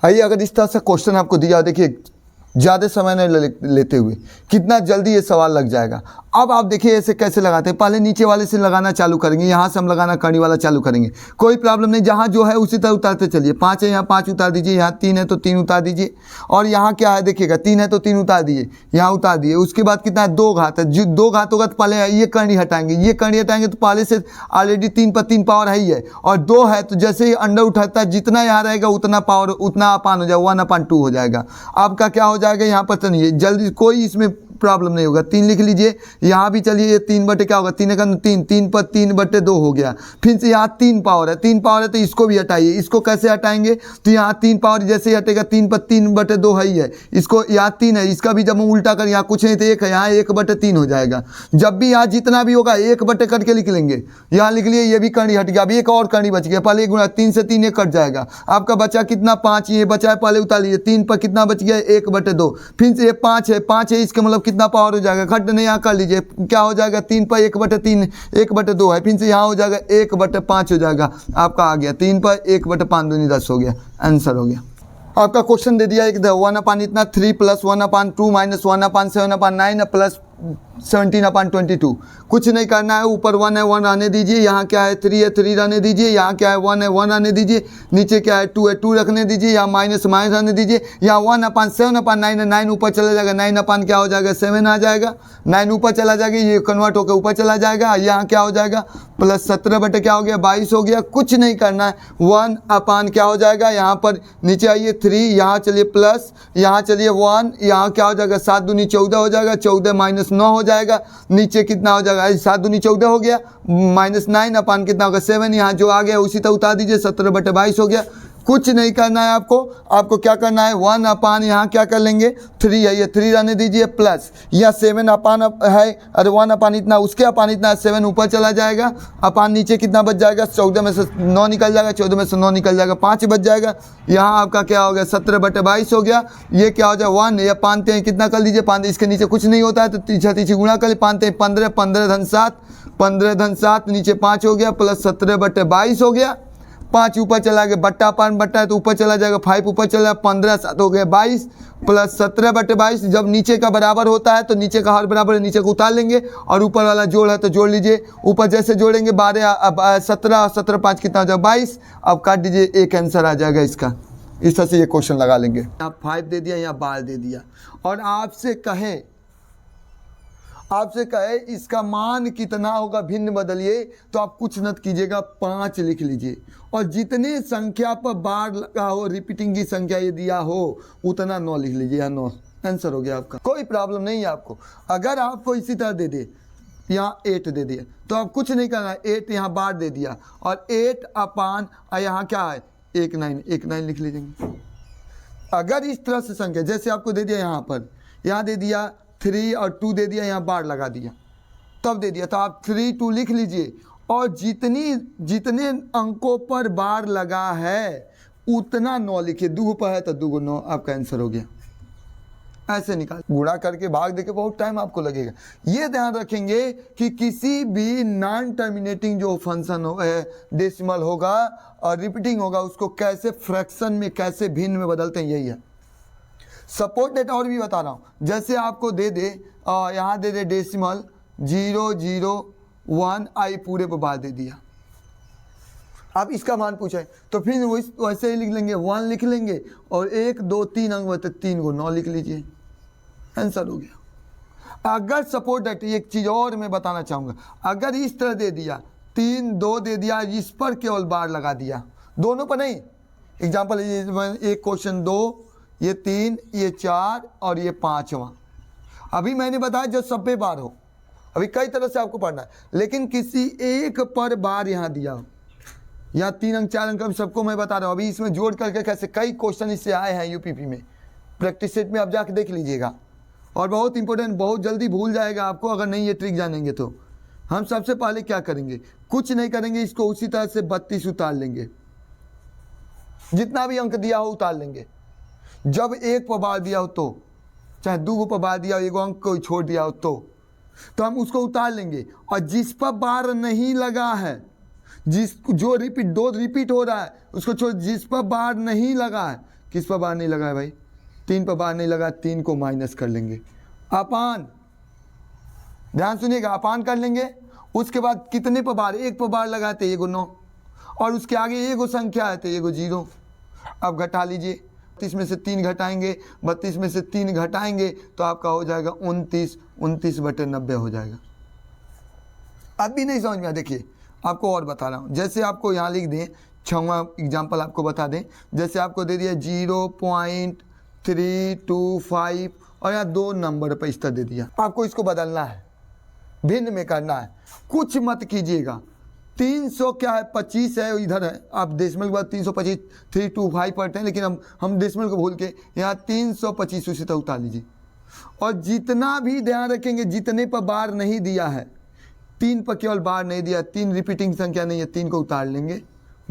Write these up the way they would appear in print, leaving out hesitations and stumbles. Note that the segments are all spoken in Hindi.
आइए, अगर इस तरह से क्वेश्चन आपको दिया, देखिए ज़्यादा समय नहीं लेते हुए कितना जल्दी ये सवाल लग जाएगा। अब आप देखिए ऐसे कैसे लगाते हैं। पहले नीचे वाले से लगाना चालू करेंगे, यहाँ से हम लगाना कड़ी वाला चालू करेंगे, कोई प्रॉब्लम नहीं। जहाँ जो है उसी तरह उतारते चलिए। 5 है यहाँ 5 उतार दीजिए, यहाँ 3 है तो 3 उतार दीजिए, और यहाँ क्या है देखिएगा 3 है तो 3 उतार दिए, यहाँ उतार दिए। उसके बाद कितना है 2 घात है, जो 2 घात होगा तो पहले ये कड़ी हटाएंगे, ये कड़ी हटाएंगे तो पहले से ऑलरेडी 3 पर 3 पावर है ही है, और 2 है तो जैसे ही अंडर उठाता है जितना यहाँ रहेगा उतना पावर उतना अपान हो जाएगा, 1/2 हो जाएगा। आपका क्या हो जाएगा यहाँ पर, तो नहीं जल्दी कोई इसमें प्रॉब्लम नहीं होगा। 3 लिख लीजिए, यहाँ भी चलिए 3 बटे क्या होगा 3 का 3, 3 पर 3/2 हो गया। फिर से यहाँ 3 पावर है, 3 पावर है तो इसको भी हटाइए। इसको कैसे हटाएंगे, तो यहाँ 3 पावर जैसे ही हटेगा 3 पर 3/2 है ही है, इसको यहाँ 3 है, इसका भी जब हम उल्टा कर यहाँ कुछ नहीं तो 1 है, यहाँ 1/3 हो जाएगा। जब भी यहाँ जितना भी होगा 1 बटे करके लिख लेंगे, यहाँ लिख लिए, ये भी कड़ी हट गया। अब एक और कड़ी बच गया, पहले 3 से 3 कट जाएगा। आपका बचा कितना 5, ये बचा है, पहले उतार लीजिए। 3 पर कितना बच गया 1/2, फिर से ये 5 है, 5 है, इसका मतलब कितना पावर हो जाएगा, घट नहीं यहाँ कर लीजिए, क्या हो जाएगा 3 पर 1/3 1/2 है, फिर से यहाँ हो जाएगा 1/5 हो जाएगा। आपका आ गया 3 पर 1/5 दूनी 10 हो गया, आंसर हो गया। आपका क्वेश्चन दे दिया एक 1 इतना 3 + 1/2 - 1/7/9 प्लस 17/22। कुछ नहीं करना है, ऊपर 1 है 1 रहने दीजिए, यहाँ क्या है 3 है 3 रहने दीजिए, यहाँ क्या है 1 है 1 रहने दीजिए, नीचे क्या है 2 है 2 रखने दीजिए, यहाँ माइनस रहने दीजिए, यहाँ 1/7/9 है, 9 ऊपर चला जाएगा, 9 क्या हो जाएगा 7 आ जाएगा, 9 ऊपर चला जाएगा, ये कन्वर्ट होकर ऊपर चला जाएगा, यहाँ क्या हो जाएगा प्लस 17 बटे क्या हो गया 22 हो गया। कुछ नहीं करना है, 1 क्या हो जाएगा, यहाँ पर नीचे आइए 3, यहाँ चलिए प्लस, यहाँ चलिए 1, यहाँ क्या हो जाएगा 7 दूनी 14 हो जाएगा, 14 - 9 हो जाएगा, नीचे कितना हो जाएगा 7 दूनी 14 हो गया, -9 कितना होगा 7, यहाँ जो आ गया उसी तरह उतार दीजिए, 17/22 हो गया। कुछ नहीं करना है आपको क्या करना है 1 यहाँ क्या कर लेंगे 3 है, ये 3 रहने दीजिए, प्लस यहाँ 7 है, अरे 1 इतना, उसके अपान इतना 7 ऊपर चला जाएगा, अपान नीचे कितना बच जाएगा 14 में से 9 निकल जाएगा, 14 में से 9 निकल जाएगा, 5 बच जाएगा। यहाँ आपका क्या हो गया 17/22 हो गया। ये क्या हो जाए 1, ये पानते हैं कितना कर लीजिए 5, इसके नीचे कुछ नहीं होता है तो तीछा गुणा कर पानते हैं 15, 15 धन 7, 15 धन 7 नीचे 5 हो गया, प्लस 17/22 हो गया। 5 ऊपर चला गया, बट्टा पान बट्टा है तो ऊपर चला जाएगा, 5 ऊपर चला, 15 7 हो गया 22, प्लस 17/22। जब नीचे का बराबर होता है तो नीचे का हर बराबर है, नीचे को उतार लेंगे, और ऊपर वाला जोड़ है तो जोड़ लीजिए। ऊपर जैसे जोड़ेंगे 12 17 17 5 कितना हो जाएगा 22। अब काट दीजिए, एक आंसर आ जाएगा इसका। इस तरह से ये क्वेश्चन लगा लेंगे। यहाँ 5 दे दिया, यहाँ 12 दे दिया, और आपसे कहे इसका मान कितना होगा भिन्न बदलिए, तो आप कुछ न कीजिएगा 5 लिख लीजिए, और जितने संख्या पर बार लगा हो, रिपीटिंग की संख्या ये दिया हो उतना 9 लिख लीजिए, यहाँ 9 आंसर हो गया आपका। कोई प्रॉब्लम नहीं है आपको। अगर आपको इसी तरह दे दे, यहाँ 8 दे दिया तो आप कुछ नहीं करना, 8 यहाँ बार दे दिया, और 8 यहाँ क्या है 1 9 लिख लीजिए। अगर इस तरह से संख्या जैसे आपको दे दिया, यहाँ पर यहाँ दे दिया 3 और 2 दे दिया, यहाँ बार लगा दिया, तब दे दिया, तो आप 3 2 लिख लीजिए, और जितने अंकों पर बार लगा है उतना 9 लिखिए। 2 पर है तो 2 9, आपका आंसर हो गया। ऐसे निकाल, गुणा करके भाग देके बहुत टाइम आपको लगेगा। ये ध्यान रखेंगे कि किसी भी नॉन टर्मिनेटिंग जो फंक्शन हो डेसिमल होगा और रिपीटिंग होगा, उसको कैसे फ्रैक्शन में कैसे भिन्न में बदलते हैं, यही है। सपोर्ट डेटा और भी बता रहा हूँ, जैसे आपको दे दे यहाँ दे दे डेसिमल 001 आई पूरे पर बार दे दिया, आप इसका मान पूछे तो फिर वैसे ही लिख लेंगे 1 लिख लेंगे, और 1 2 3 अंक बचे 3 को 9 लिख लीजिए, आंसर हो गया। अगर सपोर्ट डेटा, एक चीज़ और मैं बताना चाहूँगा, अगर इस तरह दे दिया 3 2 दे दिया, इस पर केवल बार लगा दिया, दोनों पर नहीं। एग्जाम्पल एक क्वेश्चन 2, ये 3, ये 4 और ये 5वां। अभी मैंने बताया जो सब पे बार हो, अभी कई तरह से आपको पढ़ना है, लेकिन किसी एक पर बार यहाँ दिया हो, यहाँ 3 अंक 4 अंक सबको मैं बता रहा हूँ। अभी इसमें जोड़ करके कैसे कई क्वेश्चन इससे आए हैं यूपीपी में, प्रैक्टिस सेट में आप जाके देख लीजिएगा। और बहुत इंपॉर्टेंट, बहुत जल्दी भूल जाएगा आपको अगर नहीं ये ट्रिक जानेंगे तो। हम सबसे पहले क्या करेंगे, कुछ नहीं करेंगे, इसको उसी तरह से 32 उतार लेंगे, जितना भी अंक दिया हो उतार लेंगे। जब 1 पर बार दिया हो तो, चाहे 2 पर बार दिया हो, 1 अंक को छोड़ दिया हो तो हम उसको उतार लेंगे। और जिस पर बार नहीं लगा है, जो रिपीट हो रहा है उसको छोड़, जिस पर बार नहीं लगा है किस पर बार नहीं लगा है भाई? 3 पर बार नहीं लगा, 3 को माइनस कर लेंगे, अपान, ध्यान सुनिएगा, अपान कर लेंगे। उसके बाद कितने पर बार? 1 पर बार लगाते, 1 9, और उसके आगे 1 संख्या है तो 1 0। अब घटा लीजिए, 32 में से 3 घटाएंगे, 32 में से 3 घटाएंगे तो आपका हो जाएगा 29, 29/90 हो जाएगा। अब भी नहीं समझ में आया, देखिए आपको और बता रहा हूँ। जैसे आपको यहाँ लिख दें, 6वां एग्जाम्पल आपको बता दें, जैसे आपको दे दिया 0.325 और यहाँ 2 नंबर पर इस तरह दे दिया। आपको इसको बदलना है, भिन्न में करना है, कुछ मत कीजिएगा। 300 क्या है, 25 है, इधर है, आप डेसिमल के बाद 325 325 पढ़ते हैं, लेकिन हम डेसिमल को भूल के यहाँ 325 उसी तरह उतार लीजिए। और जितना भी ध्यान रखेंगे, जितने पर बार नहीं दिया है, 3 पर केवल बार नहीं दिया, 3 रिपीटिंग संख्या नहीं है, 3 को उतार लेंगे,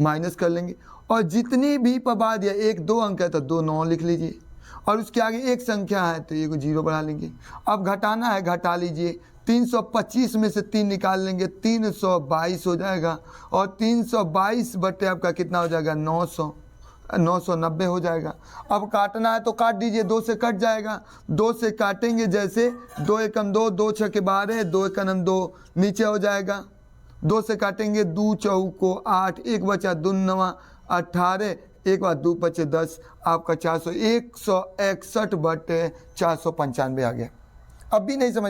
माइनस कर लेंगे। और जितनी भी पर बार दिया, 1 2 अंक है तो 2 9 लिख लीजिए, और उसके आगे 1 संख्या है तो 1 0 बढ़ा लेंगे। अब घटाना है, घटा लीजिए, 325 में से 3 निकाल लेंगे, 322 हो जाएगा, और 322 बटे आपका कितना हो जाएगा, 990 हो जाएगा। अब काटना है तो काट दीजिए, 2 से कट जाएगा, 2 से काटेंगे, जैसे 2 एकम 2, 2 6 12, 2 एकम 2 नीचे हो जाएगा, 2 से काटेंगे, 2 चौको 8, 1 बचा 2 9 18, 1 बाद 2 बचे 10, आपका 161/495 आ गया। अब भी नहीं समझ